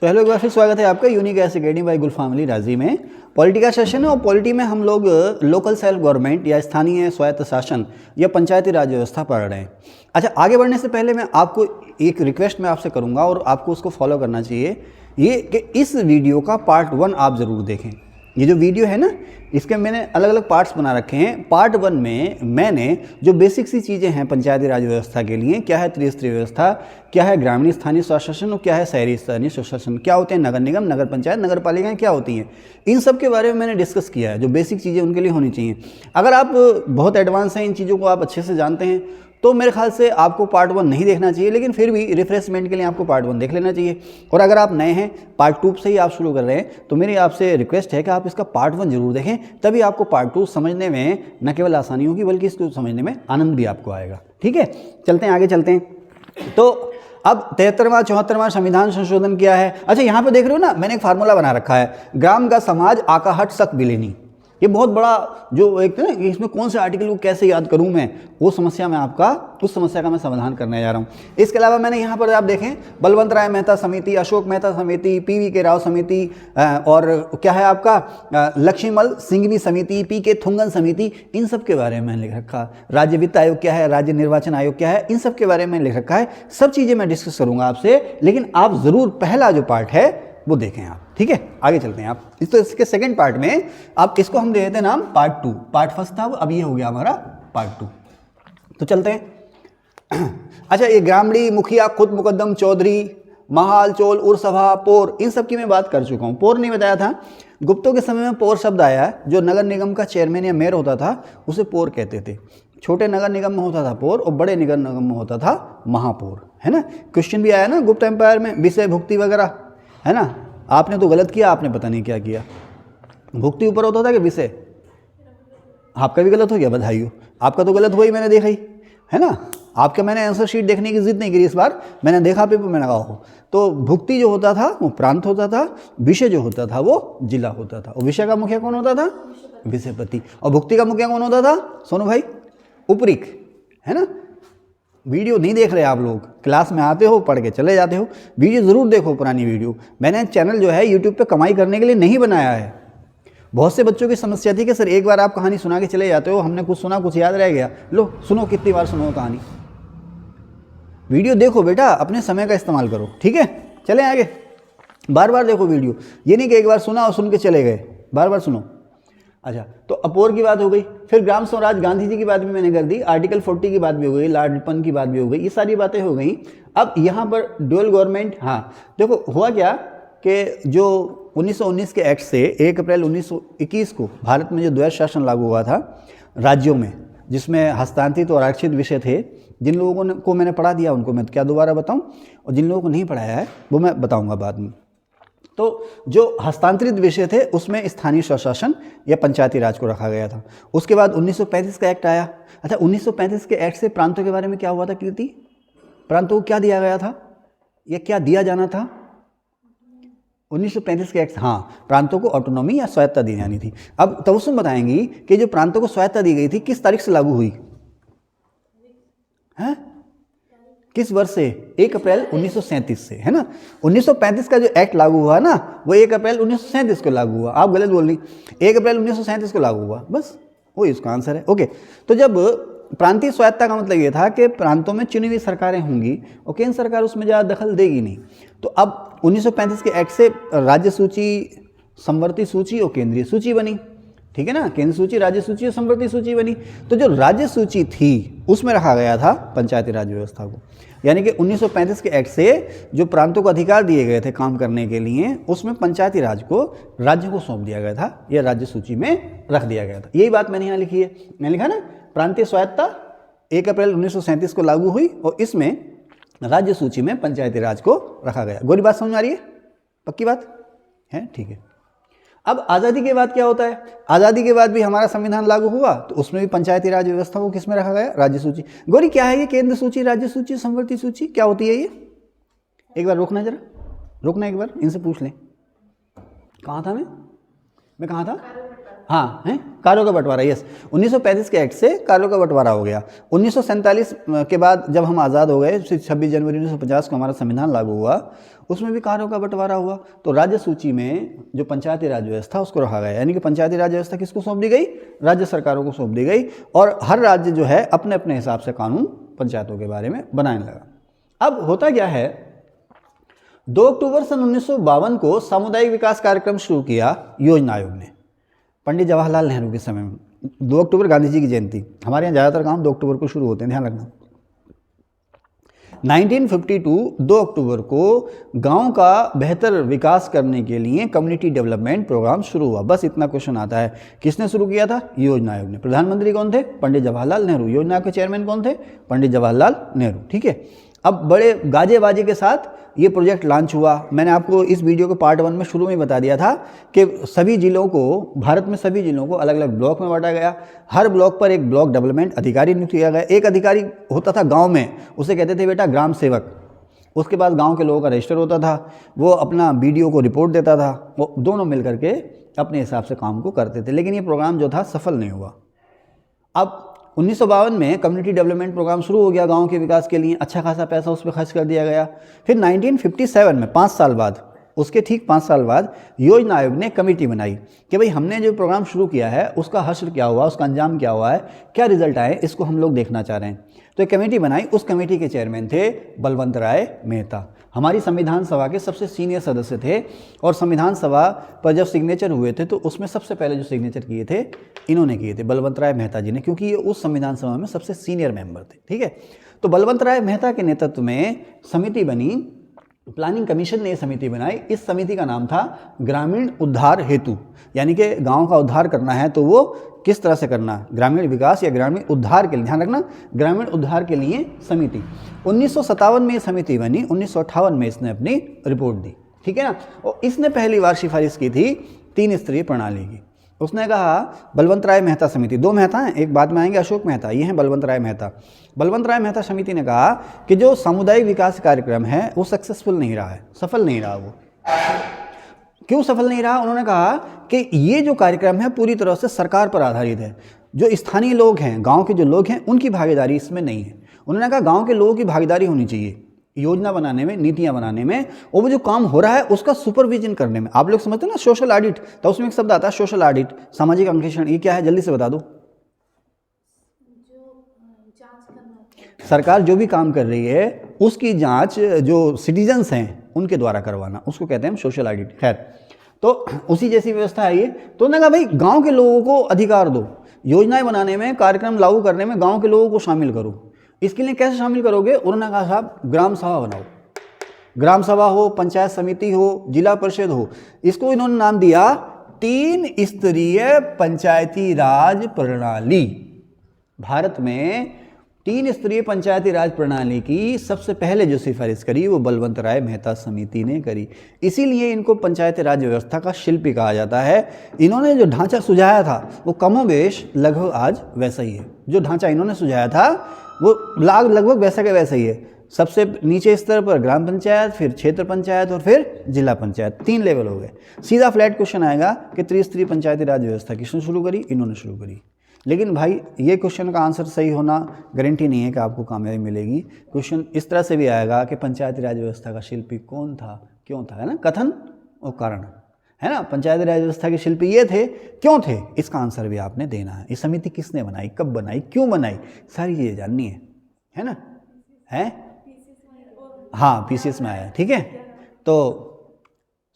तो हेलो, एक बार फिर स्वागत है आपका यूनिक एस अकेडमी बाय गुल फैमिली राजी में। पॉलिटी का सेशन है और पॉलिटी में हम लोग लोकल सेल्फ गवर्नमेंट या स्थानीय स्वायत्त शासन या पंचायती राज व्यवस्था पढ़ रहे हैं। अच्छा, आगे बढ़ने से पहले मैं आपको एक रिक्वेस्ट मैं आपसे करूंगा और आपको उसको फॉलो करना चाहिए, ये कि इस वीडियो का पार्ट 1 आप ज़रूर देखें। ये जो वीडियो है ना, इसके मैंने अलग अलग पार्ट्स बना रखे हैं। पार्ट 1 में मैंने जो बेसिक सी चीज़ें हैं पंचायती राज व्यवस्था के लिए, क्या है त्रिस्तरीय व्यवस्था, क्या है ग्रामीण स्थानीय स्वशासन और क्या है शहरी स्थानीय स्वशासन, क्या होते हैं नगर निगम, नगर पंचायत, नगर पालिकाएँ क्या होती हैं, इन सब के बारे में मैंने डिस्कस किया है। जो बेसिक चीज़ें उनके लिए होनी चाहिए। अगर आप बहुत एडवांस हैं, इन चीज़ों को आप अच्छे से जानते हैं, तो मेरे ख्याल से आपको पार्ट 1 नहीं देखना चाहिए, लेकिन फिर भी रिफ्रेशमेंट के लिए आपको पार्ट 1 देख लेना चाहिए। और अगर आप नए हैं, पार्ट 2 से ही आप शुरू कर रहे हैं, तो मेरी आपसे रिक्वेस्ट है कि आप इसका पार्ट 1 जरूर देखें, तभी आपको पार्ट 2 समझने में न केवल आसानी होगी बल्कि इसको समझने में आनंद भी आपको आएगा। ठीक है, चलते हैं आगे चलते हैं। तो अब 73वां 74वां संविधान संशोधन किया है। अच्छा, यहाँ पे देख रहे हो ना, मैंने एक फार्मूला बना रखा है, ग्राम का समाज आका हट सक विलेनी। ये बहुत बड़ा जो एक ना, इसमें कौन से आर्टिकल को कैसे याद करूं मैं, वो समस्या में आपका उस समस्या का मैं समाधान करने जा रहा हूं। इसके अलावा मैंने यहाँ पर आप देखें, बलवंत राय मेहता समिति, अशोक मेहता समिति, पीवी के राव समिति और क्या है आपका लक्ष्मीमल सिंघवी समिति, पी के थुंगन समिति, इन सब के बारे में मैंने लिख रखा। राज्य वित्त आयोग क्या है, राज्य निर्वाचन आयोग क्या है, इन सब के बारे में लिख रखा है। सब चीज़ें मैं डिस्कस करूंगा आपसे, लेकिन आप ज़रूर पहला जो पार्ट है वो देखें आप। ठीक है, आगे चलते हैं आप। तो इसके सेकंड पार्ट में आप इसको हम दे देते हैं नाम पार्ट 2। पार्ट फर्स्ट था, अब ये हो गया हमारा पार्ट 2। तो चलते हैं। अच्छा, ये ग्रामीणी, मुखिया, खुद मुकद्दम, चौधरी, महाल, चोल, उर्सभा, पोर, इन सब की मैं बात कर चुका हूँ। पोर नहीं बताया था, गुप्तों के समय में पोर शब्द आया है। जो नगर निगम का चेयरमैन या मेयर होता था उसे पोर कहते थे। छोटे नगर निगम में होता था पोर और बड़े नगर निगम में होता था महापौर, है ना। क्वेश्चन भी आया ना गुप्त एम्पायर में, विषय भुक्ति वगैरह, है ना। आपने तो गलत किया, आपने पता नहीं क्या किया। भुक्ति ऊपर होता था कि विषय, आपका भी गलत हो गया, बधाई हो। आपका तो गलत हुआ ही, मैंने देखा ही, है ना। आपका मैंने आंसर शीट देखने की जिद नहीं करी इस बार, मैंने देखा पेपर में लगा हो। तो भुक्ति जो होता था वो प्रांत होता था, विषय जो होता था वो जिला होता था। और विषय का मुखिया कौन होता था? विषयपति। और भुक्ति का मुखिया कौन होता था सोनू भाई? उपरीक, है ना। वीडियो नहीं देख रहे आप लोग, क्लास में आते हो, पढ़ के चले जाते हो। वीडियो ज़रूर देखो, पुरानी वीडियो। मैंने चैनल जो है यूट्यूब पे कमाई करने के लिए नहीं बनाया है। बहुत से बच्चों की समस्या थी कि सर एक बार आप कहानी सुना के चले जाते हो, हमने कुछ सुना, कुछ याद रह गया। लो सुनो, कितनी बार सुनो कहानी। वीडियो देखो बेटा, अपने समय का इस्तेमाल करो। ठीक है, चले आगे। बार बार देखो वीडियो, ये नहीं कि एक बार सुना और सुन के चले गए, बार बार सुनो। अच्छा, तो अपोर की बात हो गई, फिर ग्राम स्वराज, गांधी जी की बात भी मैंने कर दी, आर्टिकल 40 की बात भी हो गई, लाडपन की बात भी हो गई, ये सारी बातें हो गई। अब यहाँ पर ड्यूअल गवर्नमेंट, हाँ देखो हुआ क्या कि जो 1919 के एक्ट से 1 अप्रैल 1921 को भारत में जो द्वैध शासन लागू हुआ था राज्यों में, जिसमें हस्तांतरित और आरक्षित विषय थे। जिन लोगों को मैंने पढ़ा दिया उनको मैं क्या दोबारा बताऊँ, और जिन लोगों को नहीं पढ़ाया है वो मैं बताऊँगा बाद में। तो जो हस्तांतरित विषय थे उसमें स्थानीय स्वशासन या पंचायती राज को रखा गया था। उसके बाद 1935 का एक्ट आया। अच्छा, 1935 के एक्ट से प्रांतों के बारे में क्या हुआ था कीर्ति? प्रांतों को क्या दिया गया था या क्या दिया जाना था? 1935 के एक्ट, हाँ, प्रांतों को ऑटोनॉमी या स्वायत्ता दी जानी थी। अब तबस्सुम बताएंगी कि जो प्रांतों को स्वायत्ता दी गई थी किस तारीख से लागू हुई है? किस वर्ष से? 1 अप्रैल 1937 से, है ना। 1935 का जो एक्ट लागू हुआ ना, वो 1 अप्रैल 1937 को लागू हुआ। आप गलत बोल रही, 1 अप्रैल 1937 को लागू हुआ, बस वो इसका आंसर है। ओके, तो जब प्रांतीय स्वायत्ता का मतलब ये था कि प्रांतों में चुनी हुई सरकारें होंगी और केंद्र सरकार उसमें ज़्यादा दखल देगी नहीं। तो अब 1935 के एक्ट से राज्य सूची, संवर्ती सूची और केंद्रीय सूची बनी। ठीक है ना, केंद्र सूची, राज्य सूची और संवर्ती सूची बनी। तो जो राज्य सूची थी उसमें रखा गया था पंचायती राज व्यवस्था को। यानी कि 1935 के एक्ट से जो प्रांतों को अधिकार दिए गए थे काम करने के लिए, उसमें पंचायती राज को राज्य को सौंप दिया गया था या राज्य सूची में रख दिया गया था। यही बात मैंने यहाँ लिखी है। मैंने लिखा ना, प्रांतीय स्वायत्ता 1 अप्रैल 1937 को लागू हुई और इसमें राज्य सूची में पंचायती राज को रखा गया। गोरी बात समझ आ रही है? पक्की बात है? ठीक है। अब आज़ादी के बाद क्या होता है? आज़ादी के बाद भी हमारा संविधान लागू हुआ, तो उसमें भी पंचायती राज व्यवस्था को किसमें रखा गया? राज्य सूची। गौरी क्या है ये? केंद्र सूची, राज्य सूची, संवर्ती सूची क्या होती है ये? एक बार रोकना, जरा रोकना, एक बार इनसे पूछ लें। कहाँ था मैं कहाँ था? हाँ है कार्यों का बंटवारा, यस 1935 के एक्ट से कार्यों का बंटवारा हो गया। 1947 के बाद जब हम आज़ाद हो गए, 26 जनवरी 1950 को हमारा संविधान लागू हुआ, उसमें भी कार्यों का बंटवारा हुआ। तो राज्य सूची में जो पंचायती राज व्यवस्था उसको रखा गया, यानी कि पंचायती राज व्यवस्था किसको सौंप दी गई, राज्य सरकारों को सौंप दी गई, और हर राज्य जो है अपने अपने हिसाब से कानून पंचायतों के बारे में बनाने लगा। अब होता क्या है, 2 अक्टूबर सन 1952 को सामुदायिक विकास कार्यक्रम शुरू किया योजना आयोग ने, पंडित जवाहरलाल नेहरू के समय में। 2 अक्टूबर गांधी जी की जयंती, हमारे यहाँ ज़्यादातर काम 2 अक्टूबर को शुरू होते हैं, ध्यान रखना। 1952 2 अक्टूबर को गांव का बेहतर विकास करने के लिए कम्युनिटी डेवलपमेंट प्रोग्राम शुरू हुआ। बस इतना क्वेश्चन आता है, किसने शुरू किया था, योजना आयोग ने। प्रधानमंत्री कौन थे, पंडित जवाहरलाल नेहरू। योजना के चेयरमैन कौन थे, पंडित जवाहरलाल नेहरू। ठीक है, अब बड़े गाजे बाजे के साथ ये प्रोजेक्ट लॉन्च हुआ। मैंने आपको इस वीडियो के पार्ट 1 में शुरू में बता दिया था कि सभी जिलों को, भारत में सभी जिलों को अलग अलग ब्लॉक में बांटा गया। हर ब्लॉक पर एक ब्लॉक डेवलपमेंट अधिकारी नियुक्त किया गया। एक अधिकारी होता था गांव में, उसे कहते थे बेटा ग्राम सेवक। उसके बाद गांव के लोगों का रजिस्टर होता था, वो अपना बीडीओ को रिपोर्ट देता था, वो दोनों मिल करके अपने हिसाब से काम को करते थे। लेकिन ये प्रोग्राम जो था सफल नहीं हुआ। अब 1952 में कम्युनिटी डेवलपमेंट प्रोग्राम शुरू हो गया गांव के विकास के लिए, अच्छा खासा पैसा उस पर खर्च कर दिया गया। फिर 1957 में 5 साल बाद, उसके ठीक 5 साल बाद योजना आयोग ने कमेटी बनाई कि भाई हमने जो प्रोग्राम शुरू किया है उसका हश्र क्या हुआ, उसका अंजाम क्या हुआ है, क्या रिजल्ट आए, इसको हम लोग देखना चाह रहे हैं। तो एक कमेटी बनाई, उस कमेटी के चेयरमैन थे बलवंत राय मेहता। हमारी संविधान सभा के सबसे सीनियर सदस्य थे, और संविधान सभा पर जब सिग्नेचर हुए थे तो उसमें सबसे पहले जो सिग्नेचर किए थे इन्होंने किए थे, बलवंत राय मेहता जी ने, क्योंकि ये उस संविधान सभा में सबसे सीनियर मेंबर थे। ठीक है, तो बलवंत राय मेहता के नेतृत्व में समिति बनी, प्लानिंग कमीशन ने यह समिति बनाई। इस समिति का नाम था ग्रामीण उद्धार हेतु, यानी कि गांव का उद्धार करना है तो वो किस तरह से करना, ग्रामीण विकास या ग्रामीण उद्धार के लिए, ध्यान रखना ग्रामीण उद्धार के लिए समिति। 1957 में ये समिति बनी, 1958 में इसने अपनी रिपोर्ट दी। ठीक है ना, और इसने पहली बार सिफारिश की थी 3 स्तरीय प्रणाली की। उसने कहा, बलवंत राय मेहता समिति, 2 मेहता हैं, एक बाद में आएंगे अशोक मेहता, ये हैं बलवंत राय मेहता। बलवंत राय मेहता समिति ने कहा कि जो सामुदायिक विकास कार्यक्रम है वो सक्सेसफुल नहीं रहा है, सफल नहीं रहा। वो क्यों सफल नहीं रहा, उन्होंने कहा कि ये जो कार्यक्रम है पूरी तरह से सरकार पर आधारित है, जो स्थानीय लोग हैं, गांव के जो लोग हैं, उनकी भागीदारी इसमें नहीं है। उन्होंने कहा गांव के लोगों की भागीदारी होनी चाहिए योजना बनाने में, नीतियां बनाने में, और वो जो काम हो रहा है उसका सुपरविजन करने में। आप लोग समझते हैं ना सोशल ऑडिट, तो उसमें एक शब्द आता है सोशल ऑडिट, सामाजिक अंकेक्षण। ये क्या है, जल्दी से बता दो। सरकार जो भी काम कर रही है उसकी जांच जो सिटीजन्स हैं उनके द्वारा करवाना, उसको कहते हैं सोशल ऑडिट। खैर, तो उसी जैसी व्यवस्था है ये। तो उन्होंने कहा भाई गांव के लोगों को अधिकार दो, योजनाएं बनाने में, कार्यक्रम लागू करने में गांव के लोगों को शामिल करो। इसके लिए कैसे शामिल करोगे, उन्होंने कहा साहब ग्राम सभा बनाओ, ग्राम सभा हो, पंचायत समिति हो, जिला परिषद हो। इसको इन्होंने नाम दिया 3 स्तरीय पंचायती राज प्रणाली। भारत में 3 स्तरीय पंचायती राज प्रणाली की सबसे पहले जो सिफारिश करी वो बलवंत राय मेहता समिति ने करी। इसीलिए इनको पंचायती राज व्यवस्था का शिल्पी कहा जाता है। इन्होंने जो ढांचा सुझाया था वो कमोबेश लगभग आज वैसा ही है। जो ढांचा इन्होंने सुझाया था वो लगभग वैसा के वैसा ही है। सबसे नीचे स्तर पर ग्राम पंचायत, फिर क्षेत्र पंचायत और फिर जिला पंचायत, 3 लेवल हो गए। सीधा फ्लैट क्वेश्चन आएगा कि त्रिस्तरीय पंचायती राज व्यवस्था किसने शुरू करी, इन्होंने शुरू करी। लेकिन भाई ये क्वेश्चन का आंसर सही होना गारंटी नहीं है कि आपको कामयाबी मिलेगी। क्वेश्चन इस तरह से भी आएगा कि पंचायती राज व्यवस्था का शिल्पी कौन था, क्यों था, है ना, कथन और कारण, है ना। पंचायती राज व्यवस्था के शिल्पी ये थे, क्यों थे, इसका आंसर भी आपने देना है। ये समिति किसने बनाई, कब बनाई, क्यों बनाई, सारी चीज़ें जाननी है ना, है। हाँ, पीसीएस में आया, ठीक है। तो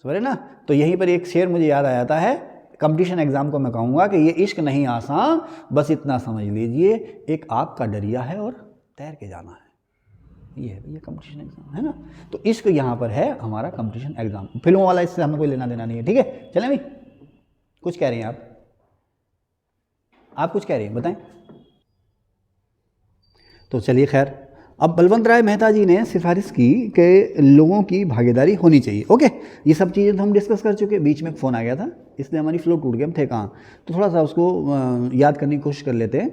समझे ना। तो यहीं पर एक शेर मुझे याद आ जाता है, कंपटीशन एग्जाम को मैं कहूँगा कि ये इश्क नहीं आसान, बस इतना समझ लीजिए, एक आग का दरिया है और तैर के जाना है। ये है भैया कंपटीशन एग्जाम, है ना। तो इश्क यहाँ पर है हमारा कंपटीशन एग्जाम, फिल्मों वाला, इससे हमें कोई लेना देना नहीं है, ठीक है। चलें भाई, कुछ कह रहे हैं आप कुछ कह रहे हैं, बताएं। तो चलिए खैर, अब बलवंत राय मेहता जी ने सिफारिश की कि लोगों की भागीदारी होनी चाहिए। ओके, ये सब चीज़ें तो हम डिस्कस कर चुके। बीच में फ़ोन आ गया था, इसलिए हमारी फ्लो टूट गई, हम थे कहाँ, तो थोड़ा सा उसको याद करने की कोशिश कर लेते हैं।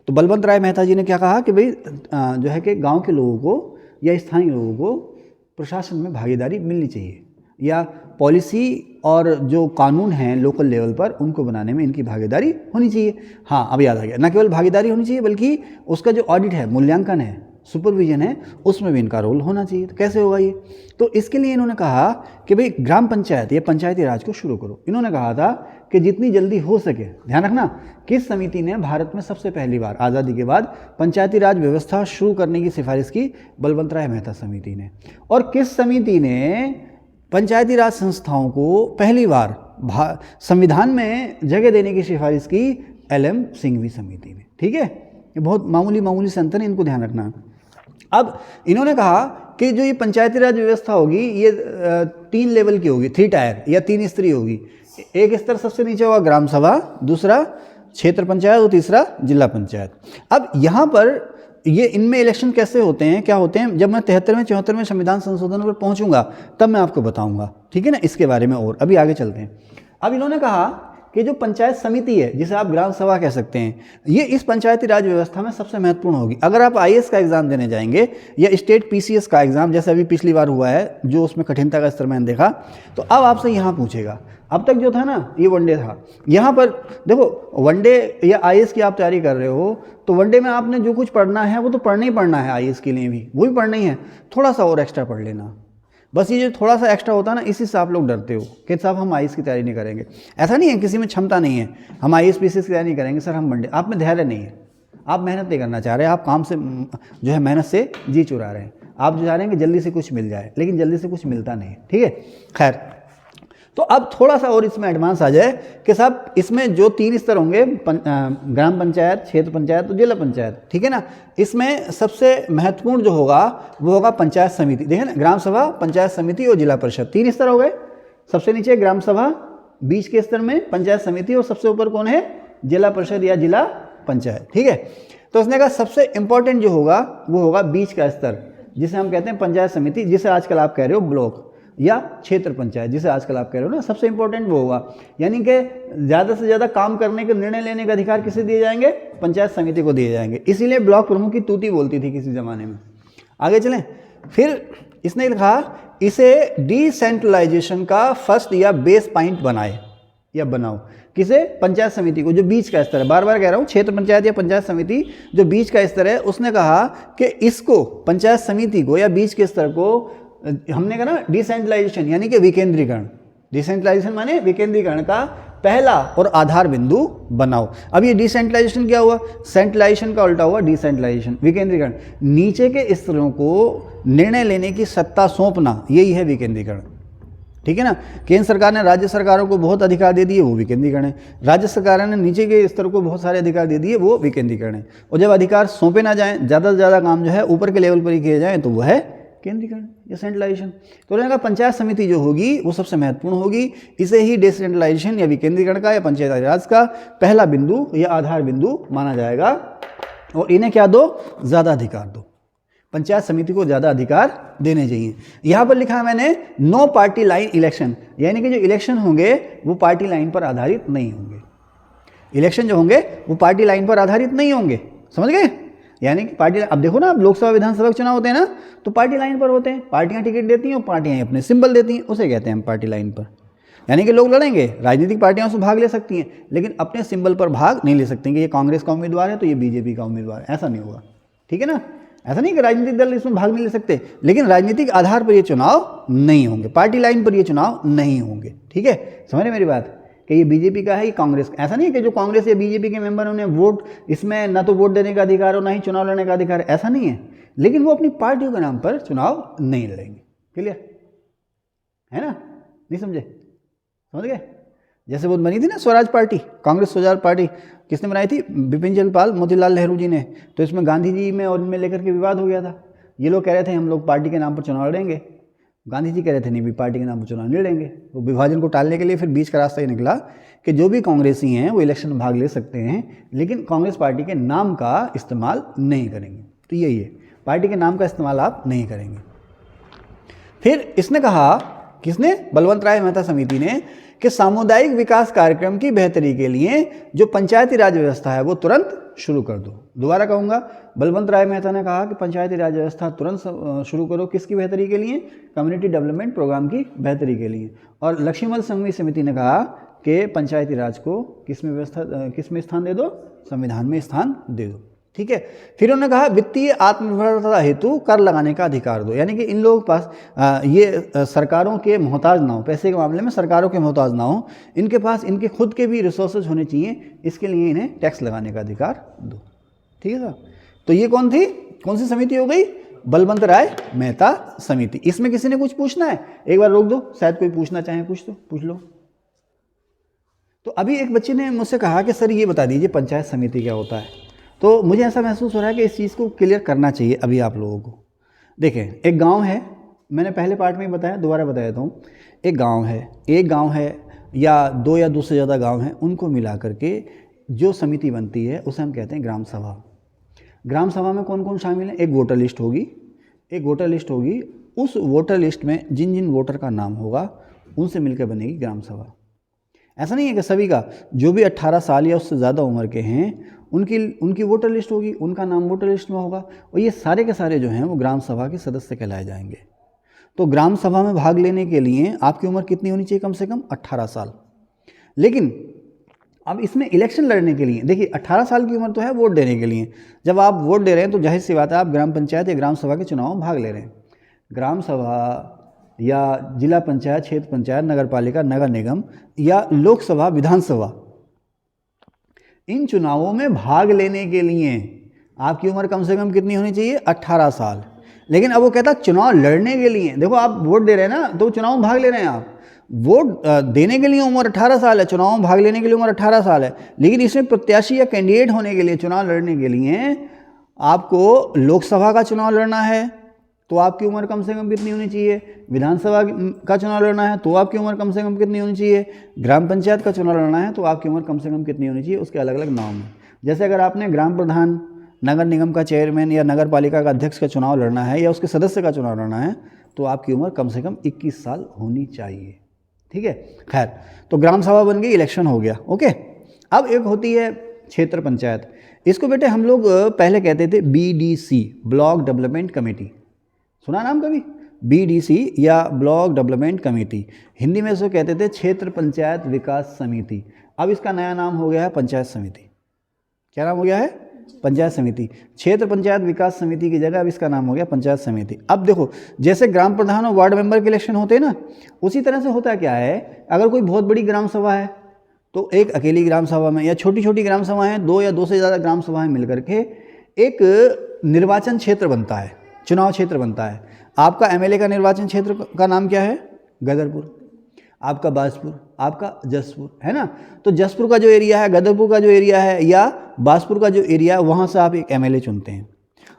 तो बलवंत राय मेहता जी ने क्या कहा कि भाई जो है कि गांव के लोगों को या स्थानीय लोगों को प्रशासन में भागीदारी मिलनी चाहिए। या पॉलिसी और जो कानून हैं लोकल लेवल पर उनको बनाने में इनकी भागीदारी होनी चाहिए। हाँ, अब याद आ गया, न केवल भागीदारी होनी चाहिए बल्कि उसका जो ऑडिट है, मूल्यांकन है, सुपरविजन है, उसमें भी इनका रोल होना चाहिए। तो कैसे होगा ये? तो इसके लिए इन्होंने कहा कि भाई ग्राम पंचायत या पंचायती राज को शुरू करो। इन्होंने कहा था कि जितनी जल्दी हो सके, ध्यान रखना, किस समिति ने भारत में सबसे पहली बार आज़ादी के बाद पंचायती राज व्यवस्था शुरू करने की सिफारिश की? बलवंत राय मेहता समिति ने। और किस समिति ने पंचायती राज संस्थाओं को पहली बार संविधान में जगह देने की सिफारिश की? LM सिंघवी समिति ने। ठीक है, ये बहुत मामूली से अंतर है, इनको ध्यान रखना। अब इन्होंने कहा कि जो ये पंचायती राज व्यवस्था होगी ये 3 लेवल की होगी, 3 टायर या 3 स्तरीय होगी। एक स्तर सबसे नीचे होगा ग्राम सभा, दूसरा क्षेत्र पंचायत और तीसरा जिला पंचायत। अब यहाँ पर ये इनमें इलेक्शन कैसे होते हैं, क्या होते हैं, जब मैं 73वें 74वें संविधान संशोधन पर पहुँचूंगा तब मैं आपको बताऊंगा। ठीक है ना, इसके बारे में। और अभी आगे चलते हैं। अब इन्होंने कहा कि जो पंचायत समिति है, जिसे आप ग्राम सभा कह सकते हैं, ये इस पंचायती राज व्यवस्था में सबसे महत्वपूर्ण होगी। अगर आप IAS का एग्जाम देने जाएंगे या स्टेट PCS का एग्जाम, जैसे अभी पिछली बार हुआ है, जो उसमें कठिनता का स्तर मैंने देखा, तो अब आपसे यहाँ पूछेगा। अब तक जो था ना ये वनडे था, यहाँ पर देखो वनडे या IAS की आप तैयारी कर रहे हो तो वनडे में आपने जो कुछ पढ़ना है वो तो पढ़ना ही पढ़ना है, IAS के लिए भी वो भी पढ़ना ही है, थोड़ा सा और एक्स्ट्रा पढ़ लेना। बस ये जो थोड़ा सा एक्स्ट्रा होता है ना, इसी से आप लोग डरते हो कि साहब हम IAS की तैयारी नहीं करेंगे। ऐसा नहीं है किसी में क्षमता नहीं है, हम IAS PCS की तैयारी नहीं करेंगे सर, हम वनडे। आप में धैर्य नहीं है, आप मेहनत नहीं करना चाह रहे, आप काम से जो है मेहनत से जी चुरा रहे हैं। आप जो चाह रहे हैं कि जल्दी से कुछ मिल जाए, लेकिन जल्दी से कुछ मिलता नहीं है। ठीक है, खैर, तो अब थोड़ा सा और इसमें एडवांस आ जाए कि साहब इसमें जो 3 स्तर होंगे, ग्राम पंचायत, क्षेत्र पंचायत और जिला पंचायत। ठीक है ना, इसमें सबसे महत्वपूर्ण जो होगा वो होगा पंचायत समिति। देखिए ना, ग्राम सभा, पंचायत समिति और जिला परिषद, 3 स्तर हो गए। सबसे नीचे ग्राम सभा, बीच के स्तर में पंचायत समिति और सबसे ऊपर कौन है? जिला परिषद या जिला पंचायत। ठीक है, तो उसने कहा सबसे इंपॉर्टेंट जो होगा वो होगा बीच का स्तर, जिसे हम कहते हैं पंचायत समिति, जिसे आजकल आप कह रहे हो ब्लॉक, या क्षेत्र पंचायत, जिसे आजकल आप कह रहे हो ना। सबसे इंपॉर्टेंट वो होगा, यानी कि ज़्यादा से ज़्यादा काम करने के, निर्णय लेने का अधिकार किसे दिए जाएंगे? पंचायत समिति को दिए जाएंगे। इसीलिए ब्लॉक प्रमुख की तूती बोलती थी किसी ज़माने में। आगे चलें, फिर इसने लिखा इसे डिसेंट्रलाइजेशन का फर्स्ट या बेस पॉइंट बनाए या बनाओ। किसे? पंचायत समिति को, जो बीच का स्तर है। बार बार कह रहा हूँ, क्षेत्र पंचायत या पंचायत समिति जो बीच का स्तर है, उसने कहा कि इसको, पंचायत समिति को या बीच के स्तर को, हमने कहा ना डिसेंट्रलाइजेशन यानी कि विकेंद्रीकरण। डिसेंट्रलाइजेशन माने विकेंद्रीकरण का पहला और आधार बिंदु बनाओ। अब ये डिसेंट्रलाइजेशन क्या हुआ? सेंट्रलाइजेशन का उल्टा हुआ डिसेंट्रलाइजेशन, विकेंद्रीकरण। नीचे के स्तरों को निर्णय लेने की सत्ता सौंपना, यही है विकेंद्रीकरण। ठीक है ना, केंद्र सरकार ने राज्य सरकारों को बहुत अधिकार दे दिए, वो विकेंद्रीकरण है। राज्य सरकारों ने नीचे के स्तर को बहुत सारे अधिकार दे दिए, वो विकेंद्रीकरण है। और जब अधिकार सौंपे ना जाएं, ज़्यादा से ज़्यादा काम जो है ऊपर के लेवल पर ही किए जाएँ, तो वह है केंद्रीकरण या सेंट्रलाइजेशन। तो उन्होंने कहा पंचायत समिति जो होगी वो सबसे महत्वपूर्ण होगी, इसे ही डिसेंट्रलाइजेशन या विकेंद्रीकरण का या पंचायती राज का पहला बिंदु या आधार बिंदु माना जाएगा। और इन्हें क्या दो? ज़्यादा अधिकार दो, पंचायत समिति को ज़्यादा अधिकार देने चाहिए। यहाँ पर लिखा है मैंने, नो पार्टी लाइन इलेक्शन, यानी कि जो इलेक्शन होंगे वो पार्टी लाइन पर आधारित नहीं होंगे। इलेक्शन जो होंगे वो पार्टी लाइन पर आधारित नहीं होंगे, समझ गए? यानी कि पार्टी, अब देखो ना, अब लोकसभा विधानसभा के चुनाव होते हैं ना, तो पार्टी लाइन पर होते हैं, पार्टियां टिकट देती हैं और पार्टियां अपने सिंबल देती हैं, उसे कहते हैं हम पार्टी लाइन पर। यानी कि लोग लड़ेंगे, राजनीतिक पार्टियां उसमें भाग ले सकती हैं, लेकिन अपने सिंबल पर भाग नहीं ले सकती कि ये कांग्रेस का उम्मीदवार है तो ये BJP का उम्मीदवार, ऐसा नहीं होगा। ठीक है ना, ऐसा नहीं कि राजनीतिक दल इसमें भाग नहीं ले सकते, लेकिन राजनीतिक आधार पर ये चुनाव नहीं होंगे, पार्टी लाइन पर ये चुनाव नहीं होंगे। ठीक है, समझ रहे मेरी बात कि ये BJP का है, ये कांग्रेस का। ऐसा नहीं है कि जो कांग्रेस या BJP के मेंबर उन्हें वोट, इसमें ना तो वोट देने का अधिकार हो ना ही चुनाव लड़ने का अधिकार, ऐसा नहीं है, लेकिन वो अपनी पार्टियों के नाम पर चुनाव नहीं लड़ेंगे। क्लियर है ना? नहीं समझे? समझ गए? जैसे वो बनी थी ना स्वराज पार्टी, कांग्रेस स्वराज पार्टी, किसने बनाई थी? बिपिन चंद्र पाल, मोतीलाल नेहरू जी ने। तो इसमें गांधी जी में और इनमें लेकर के विवाद हो गया था। ये लोग कह रहे थे हम लोग पार्टी के नाम पर चुनाव लड़ेंगे, गांधी जी कह रहे थे नहीं भी पार्टी के नाम पर चुनाव नहीं लड़ेंगे। तो विभाजन को टालने के लिए फिर बीच का रास्ता ये निकला कि जो भी कांग्रेसी हैं वो इलेक्शन में भाग ले सकते हैं, लेकिन कांग्रेस पार्टी के नाम का इस्तेमाल नहीं करेंगे। तो यही है, पार्टी के नाम का इस्तेमाल आप नहीं करेंगे। फिर इसने कहा किसने? बलवंत राय मेहता समिति ने, कि सामुदायिक विकास कार्यक्रम की बेहतरी के लिए जो पंचायती राज व्यवस्था है वो तुरंत शुरू कर दो। दोबारा कहूँगा, बलवंत राय मेहता ने कहा कि पंचायती राज व्यवस्था तुरंत शुरू करो, किसकी बेहतरी के लिए? कम्युनिटी डेवलपमेंट प्रोग्राम की बेहतरी के लिए। और लक्ष्मीमल संघवी समिति ने कहा कि पंचायती राज को किस में स्थान दे दो? संविधान में स्थान दे दो। ठीक है। फिर उन्होंने कहा वित्तीय आत्मनिर्भरता हेतु कर लगाने का अधिकार दो, यानी कि इन लोगों के पास ये सरकारों के मोहताज ना हो, पैसे के मामले में सरकारों के मोहताज ना हो, इनके पास इनके खुद के भी रिसोर्सेज होने चाहिए, इसके लिए इन्हें टैक्स लगाने का अधिकार दो। ठीक है साहब। तो ये कौन थी, कौन सी समिति हो गई? बलवंत राय मेहता समिति। इसमें किसी ने कुछ पूछना है? एक बार रोक दो, शायद कोई पूछना चाहे, कुछ तो पूछ लो। तो अभी एक बच्चे ने मुझसे कहा कि सर ये बता दीजिए पंचायत समिति क्या होता है। तो मुझे ऐसा महसूस हो रहा है कि इस चीज़ को क्लियर करना चाहिए अभी आप लोगों को। देखें, एक गांव है, मैंने पहले पार्ट में ही बताया, दोबारा बता देता हूँ। एक गांव है या दो या दो से ज़्यादा गांव हैं, उनको मिला करके जो समिति बनती है उसे हम कहते हैं ग्राम सभा। ग्राम सभा में कौन कौन शामिल है? एक वोटर लिस्ट होगी, उस वोटर लिस्ट में जिन जिन वोटर का नाम होगा उनसे मिलकर बनेगी ग्राम सभा। ऐसा नहीं है कि सभी का, जो भी 18 साल या उससे ज़्यादा उम्र के हैं उनकी वोटर लिस्ट होगी, उनका नाम वोटर लिस्ट में होगा, और ये सारे के सारे जो हैं वो ग्राम सभा के सदस्य कहलाए जाएंगे। तो ग्राम सभा में भाग लेने के लिए आपकी उम्र कितनी होनी चाहिए? कम से कम 18 साल। लेकिन अब इसमें इलेक्शन लड़ने के लिए, देखिए 18 साल की उम्र तो है वोट देने के लिए। जब आप वोट दे रहे हैं तो जाहिर सी बात है आप ग्राम पंचायत या ग्राम सभा के चुनाव में भाग ले रहे हैं। ग्राम सभा या जिला पंचायत, क्षेत्र पंचायत, नगर पालिका, नगर निगम या लोकसभा, विधानसभा, इन चुनावों में भाग लेने के लिए आपकी उम्र कम से कम कितनी होनी चाहिए? 18 साल। लेकिन अब वो कहता है चुनाव लड़ने के लिए, देखो आप वोट दे रहे हैं ना, तो चुनाव में भाग ले रहे हैं आप, वोट देने के लिए उम्र 18 साल है, चुनाव में भाग लेने के लिए उम्र 18 साल है। लेकिन इसमें प्रत्याशी या कैंडिडेट होने के लिए, चुनाव लड़ने के लिए आपको लोकसभा का चुनाव लड़ना है तो आपकी उम्र कम से कम कितनी होनी चाहिए? विधानसभा का चुनाव लड़ना है तो आपकी उम्र कम से कम कितनी होनी चाहिए? ग्राम पंचायत का चुनाव लड़ना है तो आपकी उम्र कम से कम कितनी होनी चाहिए? उसके अलग अलग नाम हैं। जैसे अगर आपने ग्राम प्रधान, नगर निगम का चेयरमैन या नगर पालिका का अध्यक्ष का चुनाव लड़ना है या उसके सदस्य का चुनाव लड़ना है तो आपकी उम्र कम से कम 21 साल होनी चाहिए। ठीक है। खैर, तो ग्राम सभा बन गई, इलेक्शन हो गया। ओके। अब एक होती है क्षेत्र पंचायत। इसको बेटे हम लोग पहले कहते थे BDC, ब्लॉक डेवलपमेंट कमेटी। सुना नाम कभी? BDC या ब्लॉक डेवलपमेंट कमेटी। हिंदी में इसको कहते थे क्षेत्र पंचायत विकास समिति। अब इसका नया नाम हो गया है पंचायत समिति। क्या नाम हो गया है? पंचायत समिति। क्षेत्र पंचायत विकास समिति की जगह अब इसका नाम हो गया पंचायत समिति। अब देखो, जैसे ग्राम प्रधान और वार्ड मेंबर के इलेक्शन होते हैं ना, उसी तरह से होता क्या है, अगर कोई बहुत बड़ी ग्राम सभा है तो एक अकेली ग्राम सभा में, या छोटी छोटी ग्राम सभाएं, दो या दो से ज़्यादा ग्राम सभाएं मिलकर के एक निर्वाचन क्षेत्र बनता है, चुनाव क्षेत्र बनता है। आपका MLA का निर्वाचन क्षेत्र का नाम क्या है? गदरपुर। आपका बाजपुर, आपका जसपुर, है ना। तो जसपुर का जो एरिया है, गदरपुर का जो एरिया है या बाजपुर का जो एरिया है, वहाँ से आप एक MLA चुनते हैं।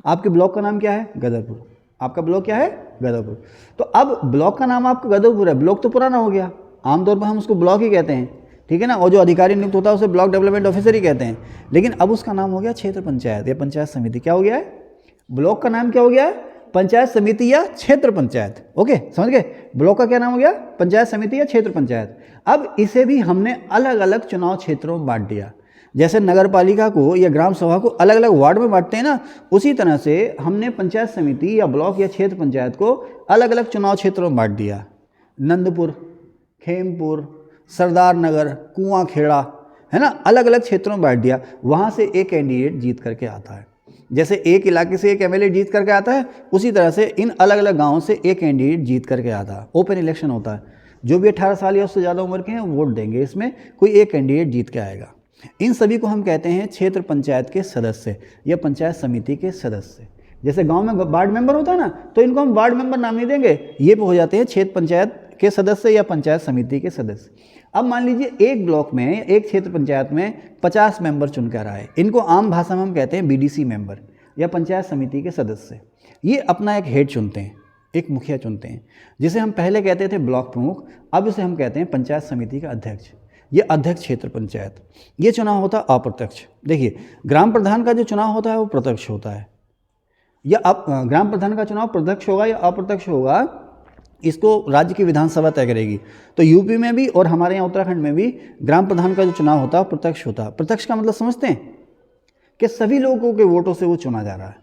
आपके ब्लॉक का नाम क्या है? गदरपुर। आपका ब्लॉक क्या है? गदरपुर। तो अब ब्लॉक का नाम आपका गदरपुर है, ब्लॉक तो पुराना हो गया, आमतौर पर हम उसको ब्लॉक ही कहते हैं, ठीक है ना, और जो अधिकारी नियुक्त होता है उसे ब्लॉक डेवलपमेंट ऑफिसर ही कहते हैं। लेकिन अब उसका नाम हो गया क्षेत्र पंचायत या पंचायत समिति। क्या हो गया है? ब्लॉक का नाम क्या हो गया है? पंचायत समिति या क्षेत्र पंचायत। ओके, समझ गए? ब्लॉक का क्या नाम हो गया? पंचायत समिति या क्षेत्र पंचायत। अब इसे भी हमने अलग अलग चुनाव क्षेत्रों में बांट दिया। जैसे नगर पालिका को या ग्राम सभा को अलग अलग वार्ड में बांटते हैं ना, उसी तरह से हमने पंचायत समिति या ब्लॉक या क्षेत्र पंचायत को अलग अलग चुनाव क्षेत्रों में बांट दिया। नंदपुर, खेमपुर, सरदार नगर, कुआं खेड़ा, है ना, अलग अलग क्षेत्रों में बांट दिया। वहाँ से एक कैंडिडेट जीत करके आता है। जैसे एक इलाके से एक MLA जीत करके आता है, उसी तरह से इन अलग अलग गांवों से एक कैंडिडेट जीत करके आता है। ओपन इलेक्शन होता है, जो भी 18 साल या उससे ज़्यादा उम्र के हैं वोट देंगे, इसमें कोई एक कैंडिडेट जीत के आएगा। इन सभी को हम कहते हैं क्षेत्र पंचायत के सदस्य या पंचायत समिति के सदस्य। जैसे गांव में वार्ड मेंबर होता है ना, तो इनको हम वार्ड मेंबर नाम नहीं देंगे, ये हो जाते हैं क्षेत्र पंचायत के सदस्य या पंचायत समिति के सदस्य। अब मान लीजिए एक ब्लॉक में, एक क्षेत्र पंचायत में 50 मेंबर चुनकर आए, इनको आम भाषा में हम कहते हैं BDC मेंबर या पंचायत समिति के सदस्य। ये अपना एक हेड चुनते हैं, एक मुखिया चुनते हैं, जिसे हम पहले कहते थे ब्लॉक प्रमुख, अब इसे हम कहते हैं पंचायत समिति का अध्यक्ष। ये अध्यक्ष क्षेत्र पंचायत। ये चुनाव होता है अप्रत्यक्ष। देखिए, ग्राम प्रधान का जो चुनाव होता है वो प्रत्यक्ष होता है, या अब ग्राम प्रधान का चुनाव प्रत्यक्ष होगा या अप्रत्यक्ष होगा, इसको राज्य की विधानसभा तय करेगी। तो यूपी में भी और हमारे यहाँ उत्तराखंड में भी ग्राम प्रधान का जो चुनाव होता है प्रत्यक्ष होता है। प्रत्यक्ष का मतलब समझते हैं कि सभी लोगों के वोटों से वो चुना जा रहा है।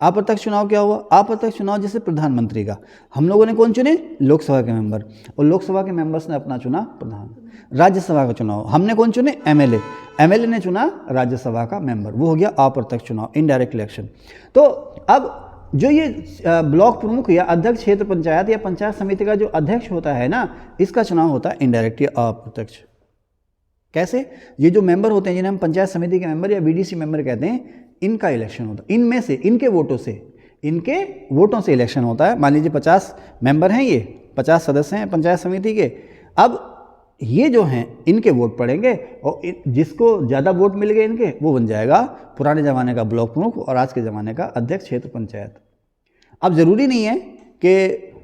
अप्रत्यक्ष चुनाव क्या हुआ? अप्रत्यक्ष चुनाव जैसे प्रधानमंत्री का हम लोगों ने कौन चुने? लोकसभा के मेंबर, और लोकसभा के मेंबर्स ने अपना चुना प्रधान। राज्यसभा का चुनाव हमने कौन चुने? एमएलए, एमएलए ने चुना राज्यसभा का मेंबर, वो हो गया अप्रत्यक्ष चुनाव, इनडायरेक्ट इलेक्शन। तो अब जो ये ब्लॉक प्रमुख या अध्यक्ष क्षेत्र पंचायत या पंचायत समिति का जो अध्यक्ष होता है ना, इसका चुनाव होता है इनडायरेक्ट या अप्रत्यक्ष। कैसे? ये जो मेंबर होते हैं जिन्हें हम पंचायत समिति के मेंबर या बीडीसी मेंबर कहते हैं, इनका इलेक्शन होता है, इनमें से इनके वोटों से इलेक्शन होता है। मान लीजिए 50 मेंबर हैं, ये 50 सदस्य हैं पंचायत समिति के। अब ये जो हैं इनके वोट पड़ेंगे और जिसको ज़्यादा वोट मिल गए इनके, वो बन जाएगा पुराने ज़माने का ब्लॉक प्रमुख और आज के ज़माने का अध्यक्ष क्षेत्र पंचायत। अब ज़रूरी नहीं है कि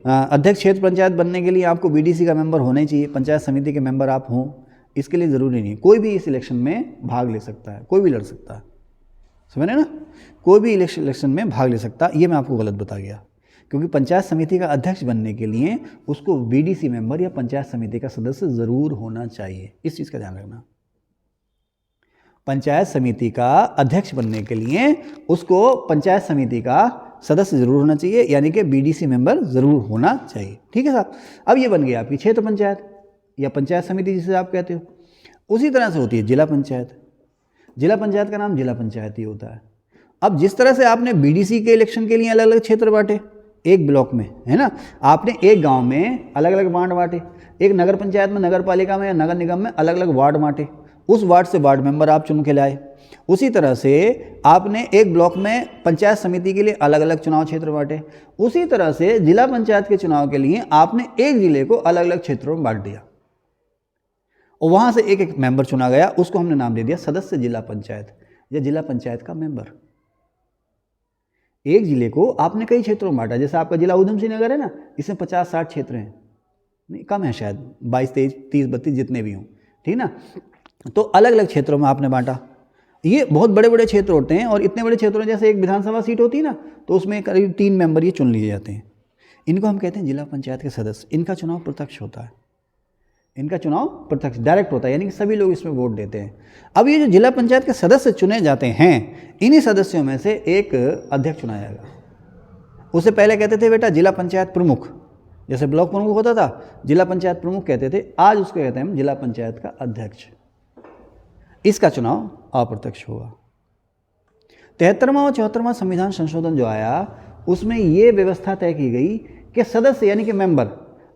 अध्यक्ष क्षेत्र पंचायत बनने के लिए आपको बीडीसी का मेंबर होना ही चाहिए, पंचायत समिति के मेंबर आप हों, इसके लिए ज़रूरी नहीं। कोई भी इस इलेक्शन में भाग ले सकता है, कोई भी लड़ सकता है, समझ रहे ना? कोई भी इलेक्शन में भाग ले सकता। ये मैं आपको गलत बता गया, क्योंकि पंचायत समिति का अध्यक्ष बनने के लिए उसको बीडीसी मेंबर या पंचायत समिति का सदस्य ज़रूर होना चाहिए। इस चीज़ का ध्यान रखना। पंचायत समिति का अध्यक्ष बनने के लिए उसको पंचायत समिति का सदस्य जरूर होना चाहिए, यानी कि बीडीसी मेंबर ज़रूर होना चाहिए। ठीक है साहब? अब ये बन गया आपकी क्षेत्र पंचायत या पंचायत समिति जिसे आप कहते हो। उसी तरह से होती है जिला पंचायत। जिला पंचायत का नाम जिला पंचायत ही होता है। अब जिस तरह से आपने बीडीसी के इलेक्शन के लिए अलग अलग क्षेत्र बांटे, एक ब्लॉक में, है ना, आपने एक गांव में अलग अलग वार्ड बांटे, एक नगर पंचायत में, नगर पालिका में या नगर निगम में अलग अलग वार्ड बांटे, उस वार्ड से वार्ड मेंबर आप चुन के लाए। उसी तरह से आपने एक ब्लॉक में पंचायत समिति के लिए अलग अलग चुनाव क्षेत्र बांटे। उसी तरह से जिला पंचायत के चुनाव के लिए आपने एक जिले को अलग अलग क्षेत्रों में बांट दिया और वहां से एक एक मेंबर चुना गया, उसको हमने नाम दे दिया सदस्य जिला पंचायत या जिला पंचायत का मेंबर। एक जिले को आपने कई क्षेत्रों में बांटा, जैसे आपका जिला उधम सिंह नगर है ना, इसमें 50-60 क्षेत्र हैं, नहीं कम है शायद, 22, 23, 30, 32 जितने भी हों, ठीक ना। तो अलग अलग क्षेत्रों में आपने बांटा। ये बहुत बड़े बड़े क्षेत्र होते हैं और इतने बड़े क्षेत्रों में जैसे एक विधानसभा सीट होती है ना, तो उसमें करीब 3 मेंबर ये चुन लिए जाते हैं। इनको हम कहते हैं जिला पंचायत के सदस्य। इनका चुनाव प्रत्यक्ष होता है, इनका चुनाव प्रत्यक्ष डायरेक्ट होता है, यानी कि सभी लोग इसमें वोट देते हैं। अब ये जो जिला पंचायत के सदस्य चुने जाते हैं, इन्हीं सदस्यों में से एक अध्यक्ष चुना जाएगा। उसे पहले कहते थे बेटा जिला पंचायत प्रमुख, जैसे ब्लॉक प्रमुख होता था जिला पंचायत प्रमुख कहते थे, आज उसको कहते हैं हम जिला पंचायत का अध्यक्ष। इसका चुनाव अप्रत्यक्ष होगा। 73वां और 74वां संविधान संशोधन जो आया, उसमें ये व्यवस्था तय की गई कि सदस्य यानी कि मेंबर,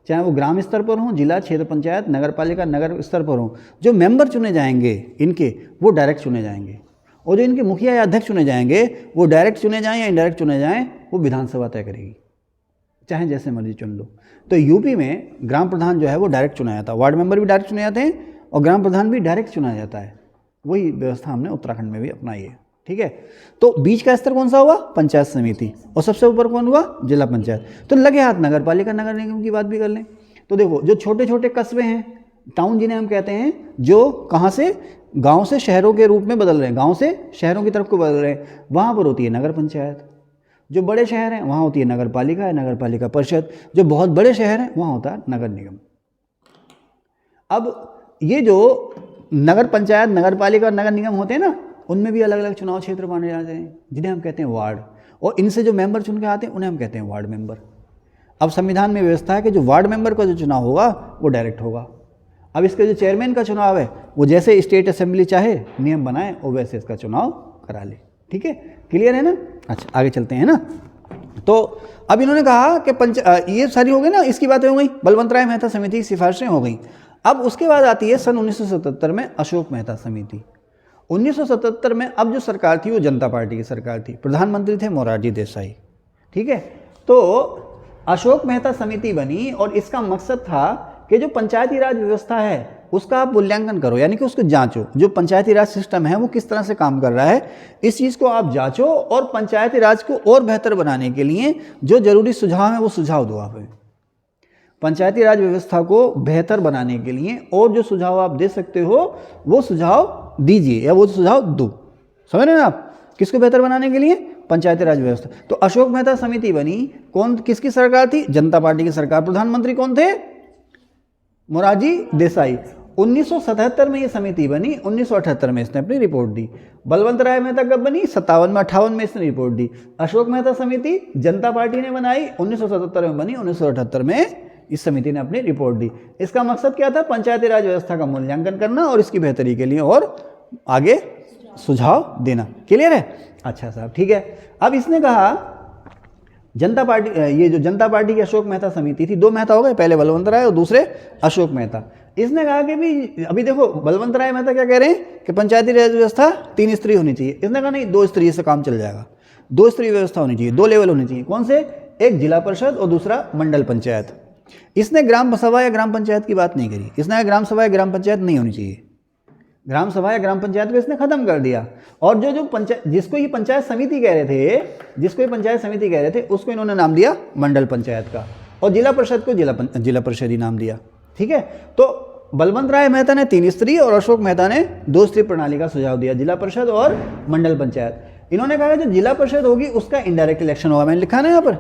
चाहे वो ग्राम स्तर पर हों, जिला, क्षेत्र पंचायत, नगर पालिका, नगर स्तर पर हों, जो मेंबर चुने जाएंगे इनके, वो डायरेक्ट चुने जाएंगे। और जो इनके मुखिया या अध्यक्ष चुने जाएंगे, वो डायरेक्ट चुने जाएं या इनडायरेक्ट चुने जाएं, वो विधानसभा तय करेगी, चाहे जैसे मर्जी चुन लो। तो यूपी में ग्राम प्रधान जो है वो डायरेक्ट चुना जाता है, वार्ड मेंबर भी डायरेक्ट चुने जाते हैं और ग्राम प्रधान भी डायरेक्ट चुना जाता है। वही व्यवस्था हमने उत्तराखंड में भी अपनाई है। ठीक है? तो बीच का स्तर कौन सा हुआ? पंचायत समिति। और सबसे ऊपर कौन हुआ? जिला पंचायत। तो लगे हाथ नगर पालिका, नगर निगम की बात भी कर लें तो देखो, जो छोटे छोटे कस्बे हैं, टाउन जिन्हें हम कहते हैं, जो कहाँ से, गांव से शहरों के रूप में बदल रहे हैं, गांव से शहरों की तरफ को बदल रहे हैं, वहाँ पर होती है नगर पंचायत। जो बड़े शहर हैं वहाँ होती है नगर पालिका या नगर पालिका परिषद। जो बहुत बड़े शहर हैं वहाँ होता है नगर निगम। अब ये जो नगर पंचायत, नगर पालिका और नगर निगम होते हैं ना, उनमें भी अलग अलग चुनाव क्षेत्र माने जाते हैं, जिन्हें हम कहते हैं वार्ड। और इनसे जो मेंबर चुन के आते हैं उन्हें हम कहते हैं वार्ड मेंबर। अब संविधान में व्यवस्था है कि जो वार्ड मेंबर का जो चुनाव होगा वो डायरेक्ट होगा। अब इसके जो चेयरमैन का चुनाव है, वो जैसे स्टेट असेंबली चाहे नियम बनाए और वैसे इसका चुनाव करा ले। ठीक है? क्लियर है ना? अच्छा, आगे चलते हैं ना। तो अब इन्होंने कहा कि ये सारी हो गई ना, इसकी बातें हो गई, बलवंत राय मेहता समिति की सिफारिशें हो गई। अब उसके बाद आती है सन 1977 में अशोक मेहता समिति। 1977 में अब जो सरकार थी वो जनता पार्टी की सरकार थी, प्रधानमंत्री थे मोरारजी देसाई। ठीक है? तो अशोक मेहता समिति बनी और इसका मकसद था कि जो पंचायती राज व्यवस्था है उसका आप मूल्यांकन करो, यानी कि उसको जांचो, जो पंचायती राज सिस्टम है वो किस तरह से काम कर रहा है, इस चीज़ को आप जांचो और पंचायती राज को और बेहतर बनाने के लिए जो जरूरी सुझाव है वो सुझाव दो। आप पंचायती राज व्यवस्था को बेहतर बनाने के लिए और जो सुझाव आप दे सकते हो वो सुझाव दीजिए या वो सुझाव दो। समझ रहे हैं आप? किसको बेहतर बनाने के लिए? पंचायती राज व्यवस्था। तो अशोक मेहता समिति बनी, कौन किसकी सरकार थी? जनता पार्टी की सरकार। प्रधानमंत्री कौन थे? मोरारजी देसाई। 1977 में ये समिति बनी, 1978 में इसने अपनी रिपोर्ट दी। बलवंत राय मेहता कब बनी? 57 में, 58 में इसने रिपोर्ट दी। अशोक मेहता समिति जनता पार्टी ने बनाई, 1977 में बनी, 1978 में इस समिति ने अपनी रिपोर्ट दी। इसका मकसद क्या था? पंचायती राज व्यवस्था का मूल्यांकन करना और इसकी बेहतरी के लिए और आगे सुझाव देना। क्लियर है? अच्छा साहब, ठीक है। अब इसने कहा जनता पार्टी, ये जो जनता पार्टी की अशोक मेहता समिति थी, दो मेहता हो गए, पहले बलवंत राय और दूसरे अशोक मेहता। इसने कहा कि भी अभी देखो बलवंत राय मेहता क्या कह रहे हैं कि पंचायती राज व्यवस्था 3 स्तरीय होनी चाहिए। इसने कहा नहीं, 2 स्तरीय से काम चल जाएगा। 2 स्तरीय व्यवस्था होनी चाहिए, 2 लेवल होनी चाहिए। कौन से? एक जिला परिषद और दूसरा मंडल पंचायत। इसने ग्राम सभा या ग्राम पंचायत की बात नहीं करी। इसने कहा ग्राम सभा या ग्राम पंचायत नहीं होनी चाहिए। ग्राम सभा या ग्राम पंचायत को इसने खत्म कर दिया। और जो पंचायत, जिसको ये पंचायत समिति कह रहे थे, उसको इन्होंने नाम दिया मंडल पंचायत का, और जिला परिषद को जिला परिषद ही नाम दिया। ठीक है। तो बलवंत राय मेहता ने 3 स्तरीय और अशोक मेहता ने 2 स्तरीय प्रणाली का सुझाव दिया, जिला परिषद और मंडल पंचायत। इन्होंने कहा जो जिला परिषद होगी उसका इनडायरेक्ट इलेक्शन होगा। मैंने लिखा ना यहाँ पर,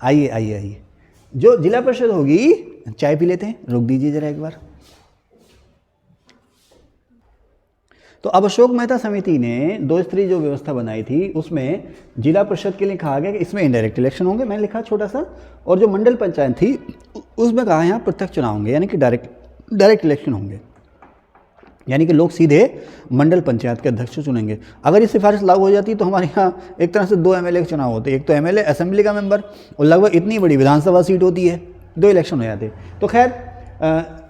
आइए जो जिला परिषद होगी, चाय पी लेते हैं, रुक दीजिए जरा एक बार। तो अब अशोक मेहता समिति ने 2 स्तरीय जो व्यवस्था बनाई थी उसमें जिला परिषद के लिए कहा गया कि इसमें इनडायरेक्ट इलेक्शन होंगे, मैंने लिखा छोटा सा। और जो मंडल पंचायत थी उसमें कहा यहाँ प्रत्यक्ष चुनाव होंगे, यानी कि डायरेक्ट इलेक्शन होंगे, यानी कि लोग सीधे मंडल पंचायत के अध्यक्ष चुनेंगे। अगर ये सिफारिश लागू हो जाती तो हमारे यहाँ एक तरह से 2 एमएलए के चुनाव होते, एक तो एमएलए असेंबली का मेंबर, और लगभग इतनी बड़ी विधानसभा सीट होती है, 2 इलेक्शन हो जाते। तो खैर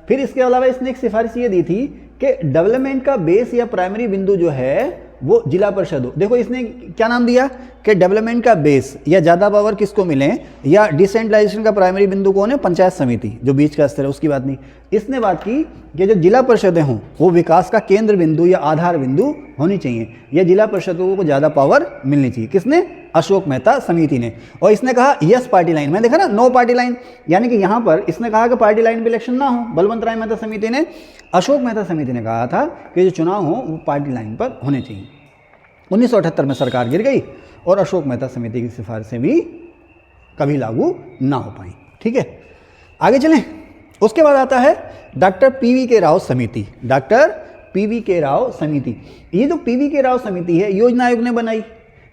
फिर इसके अलावा इसने एक सिफारिश ये दी थी कि डेवलपमेंट का बेस या प्राइमरी बिंदु जो है वो जिला परिषद हो। देखो इसने क्या नाम दिया कि डेवलपमेंट का बेस या ज़्यादा पावर किसको मिले, या डिसेंट्रलाइजेशन का प्राइमरी बिंदु कौन है? पंचायत समिति, जो बीच का स्तर है, उसकी बात नहीं। इसने बात की कि जो जिला परिषदें हों वो विकास का केंद्र बिंदु या आधार बिंदु होनी चाहिए, या जिला परिषदों को ज़्यादा पावर मिलनी चाहिए। किसने? अशोक मेहता समिति ने। और इसने कहा यस पार्टी लाइन, मैं देखा ना, नो पार्टी लाइन, यानी कि यहाँ पर इसने कहा कि पार्टी लाइन पे इलेक्शन ना हो। बलवंत राय मेहता समिति ने, अशोक मेहता समिति ने कहा था कि जो चुनाव हो वो पार्टी लाइन पर होने चाहिए। 1978 में सरकार गिर गई और अशोक मेहता समिति की सिफारिशें भी कभी लागू ना हो पाई। ठीक है, आगे चलें। उसके बाद आता है डॉक्टर पीवी के राव समिति। डॉक्टर पीवी के राव समिति, ये जो पीवी के राव समिति है योजना आयोग ने बनाई।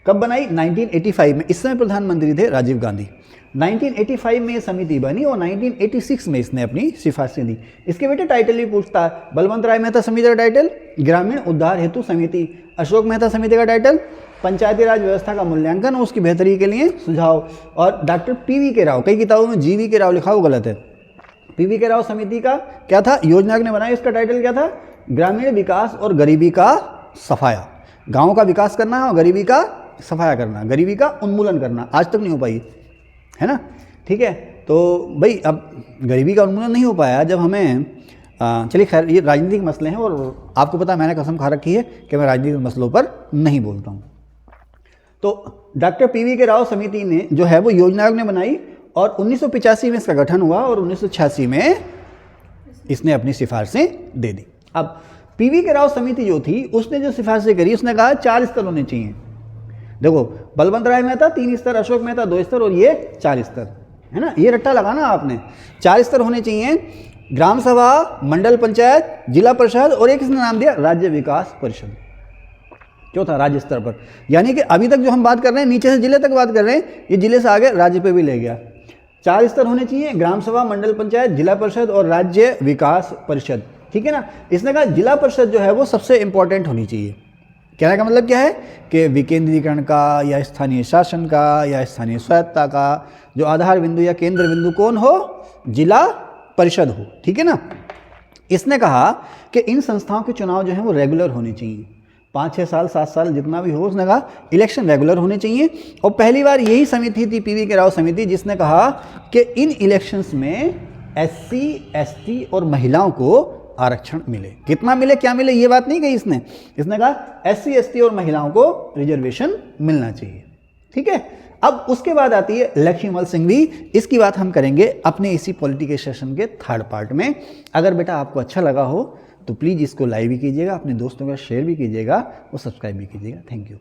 कब बनाई? 1985 में। इस समय प्रधानमंत्री थे राजीव गांधी। 1985 में ये समिति बनी और 1986 में इसने अपनी सिफारिशें दी। इसके बेटे टाइटल भी पूछता है। बलवंत राय मेहता समिति का टाइटल ग्रामीण उद्धार हेतु समिति, अशोक मेहता समिति का टाइटल पंचायती राज व्यवस्था का मूल्यांकन और उसकी बेहतरी के लिए सुझाव। और डॉक्टर पीवी के राव, कई किताबों में जीवी के राव लिखा, वो गलत है। पीवी के राव समिति का क्या था? योजना ने बनाई, इसका टाइटल क्या था? ग्रामीण विकास और गरीबी का सफाया। गाँव का विकास करना है और गरीबी का सफाया करना, गरीबी का उन्मूलन करना। आज तक नहीं हो पाई है ना। ठीक है, तो भाई अब गरीबी का उन्मूलन नहीं हो पाया जब हमें चलिए खैर, ये राजनीतिक मसले हैं और आपको पता है मैंने कसम खा रखी है कि मैं राजनीतिक मसलों पर नहीं बोलता हूँ। तो डॉक्टर पीवी के राव समिति ने जो है वो योजना आयोग ने बनाई और 1985 में इसका गठन हुआ और 1986 में इसने अपनी सिफारिशें दे दी। अब पीवी के राव समिति जो थी उसने जो सिफारिशें करी, उसने कहा 4 स्तर होने चाहिए। देखो बलवंत राय मेहता 3 स्तर, अशोक मेहता 2 स्तर और ये 4 स्तर, है ना। ये रट्टा लगाना आपने, 4 स्तर होने चाहिए। ग्राम सभा, मंडल पंचायत, जिला परिषद और एक इसने नाम दिया राज्य विकास परिषद, क्यों था राज्य स्तर पर। यानी कि अभी तक जो हम बात कर रहे हैं नीचे से जिले तक बात कर रहे हैं, ये जिले से आगे राज्य पे भी ले गया। 4 स्तर होने चाहिए, ग्राम सभा, मंडल पंचायत, जिला परिषद और राज्य विकास परिषद। ठीक है ना। इसने कहा जिला परिषद जो है वो सबसे इंपॉर्टेंट होनी चाहिए। कहने का मतलब क्या है कि विकेंद्रीकरण का या स्थानीय शासन का या स्थानीय स्वायत्ता का जो आधार बिंदु या केंद्र बिंदु कौन हो? जिला परिषद हो। ठीक है ना। इसने कहा कि इन संस्थाओं के चुनाव जो है वो रेगुलर होने चाहिए, 5-6 साल 7 साल जितना भी हो। उसने कहा इलेक्शन रेगुलर होने चाहिए। और पहली बार यही समिति थी, पीवी के राव समिति, जिसने कहा कि इन इलेक्शंस में SC, ST और महिलाओं को आरक्षण मिले। कितना मिले, क्या मिले, ये बात नहीं कही इसने। इसने कहा SC, ST और महिलाओं को रिजर्वेशन मिलना चाहिए। ठीक है। अब उसके बाद आती है लक्ष्मीमल सिंह भी। इसकी बात हम करेंगे अपने इसी पॉलिटिकल सेशन के 3rd पार्ट में। अगर बेटा आपको अच्छा लगा हो तो प्लीज़ इसको लाइक भी कीजिएगा, अपने दोस्तों का शेयर भी कीजिएगा और सब्सक्राइब भी कीजिएगा। Thank you.